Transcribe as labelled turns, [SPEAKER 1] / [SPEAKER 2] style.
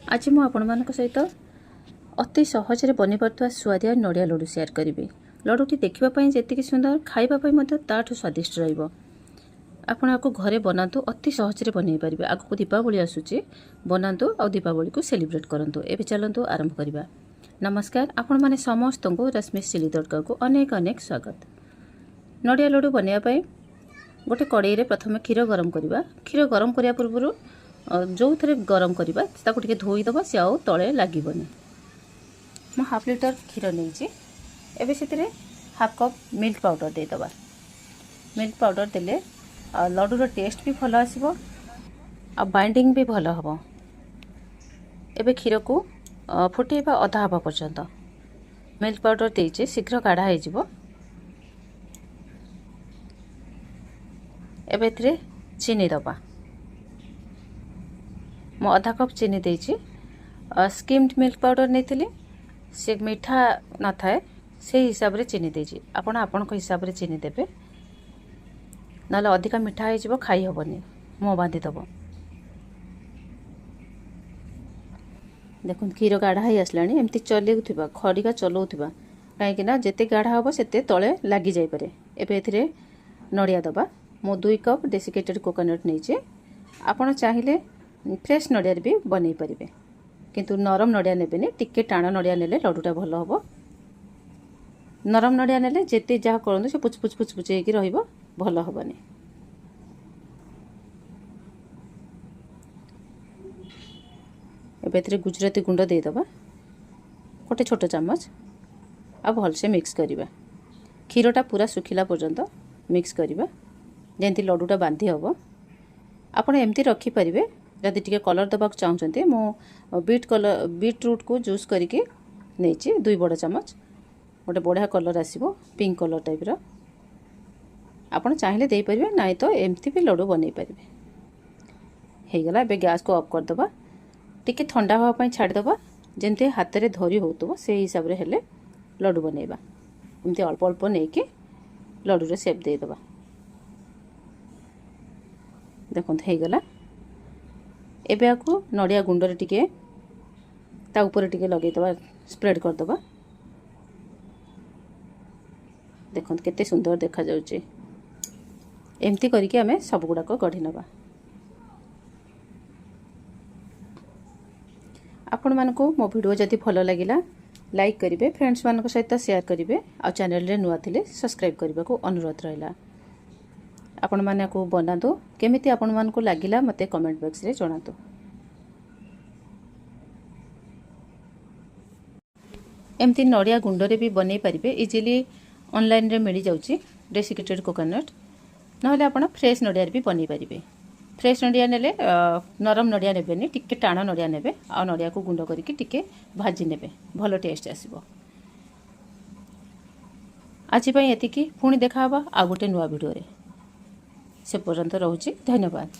[SPEAKER 1] आज मु आपण सहित अति सहज बनी पार्थ सुआदिया नड़िया लड्डू सेयार करी। लड्डूटी देखापी जी सुंदर खावाई ताठू स्वादिष्ट रहा। घरे बनातु अति सहज बन पारे। आगक दीपावली आसूची बनातु आ दीपावली को सेलिब्रेट करंतु। एबे चलंतु आरंभ करबा। नमस्कार आपण माने समस्त को रश्मि चिली तड़का को अनेक अनेक स्वागत। नड़िया लड्डू बनाइए गोटे कड़ाई रे प्रथम क्षीर गरम करवा। क्षीर गरम करिया पूर्व जो थे गरम करवा ताको टिके धोईदबा से आउ तले लागबनी। मु हाफ लिटर क्षीर नहीं एबे से हाफ कप मिल्क पाउडर देदबा। मिल्क पाउडर देले लड्डूर टेस्ट भी भल आसबो आ बाइंडिंग भी भल हम। एबे क्षीर को फुटेबा अधा हवा पर्यंत मिल्क पाउडर देइचे शीघ्र काढ़ा हो जिवो। एबे एथिरे चीनी दबा। मो आधा कप चीनी देइची। स्किम्ड मिल्क पाउडर नहीं से मीठा न थाए से हिसाब रे चीनी देइची। आपण आपण को हिसाब रे चीनी देबे नाले अधिका मीठा हो जिवो खाई हबनी। मो बांधी दबो। देखुन क्षीर गाढ़ा ही आसलानी। एमती चलुवा खड़िका चलाउथिबा कहीं जिते गाढ़ा हम से तले लगी जाई पारे। एबे एथिरे नड़िया दबा। मो 2 कप डेसिकेटेड कोकोनट नहीं। आपण चाहिए फ्रेश नड़िया भी बन पारे किंतु नरम नड़िया नेबेनी। टिके टाण नड़िया नेले लड्डूटा भल हम। नरम नड़िया नेले जेते जहाँ करंतु से पुच पुच पुच पुच होइकी रहिबो भल हबनी। एबे गुजराती गुंड देदबा गोटे छोट चम्मच आ भलसे मिक्स करिबा। क्षीरटा पूरा सुखिला पर्यंत मिक्स करिबा जेंति लड्डूटा बांधी हम। आपण एमती रखी परिबे। जदि टिके कलर दबाक चाहते मो बीट रूट को जूस करके नहीं 2 बड़ चम्मच गोटे बढ़िया कलर आसीबो पिंक कलर टाइप रो। आपण चाहिए दे परिबे नाइ तो एमती भी लड्डू बनै परिबे। हे गला। बे गैस को ऑफ कर दबा। टिके ठंडा हवा पई छाड़ दबा जेंते हाथ रे धरी होतबो से हिसाब रे हेले लड्डू बनैबा। एमती अल्प अल्प नै के लड्डू रे शेप दे दबा। देखंत हे गला। एबे आकु नड़िया गुंडरे टिके ता ऊपर टिके लगे दबा स्प्रेड कर दबा। देखंत केते सुंदर देखा जाउचे। एमती करके हमें सब गुडा को गढ़ी नबा। आपण मानको मो वीडियो जदि भल लागिला लाइक करिवे, फ्रेंड्स मानक सहित शेयर करिवे आ चैनल रे नुआ थिले सब्सक्राइब करबा को अनुरोध रहिला। आपण माने को बनातो केमिति आपण मान को लागिला मते कमेंट बॉक्स रे जणातो। एमती नड़िया गुंडरे भी बनै पारिबे। इजिली ऑनलाइन रे मिली जाउची डेसिकेटेड कोकोनट। नहले आपण फ्रेश नड़िया भी बनै पारिबे। फ्रेश नड़िया नेले नरम नड़िया नेबेनी टिके टाण नड़िया नेबे आ नड़िया को गुंड करके टिके भाजी नेबे भलो टेस्ट आसीबो। आज पई एतिकी पुणी देखा हबा आ गोटे नुआ वीडियो रे। से पर्यंत रहुची। धन्यवाद।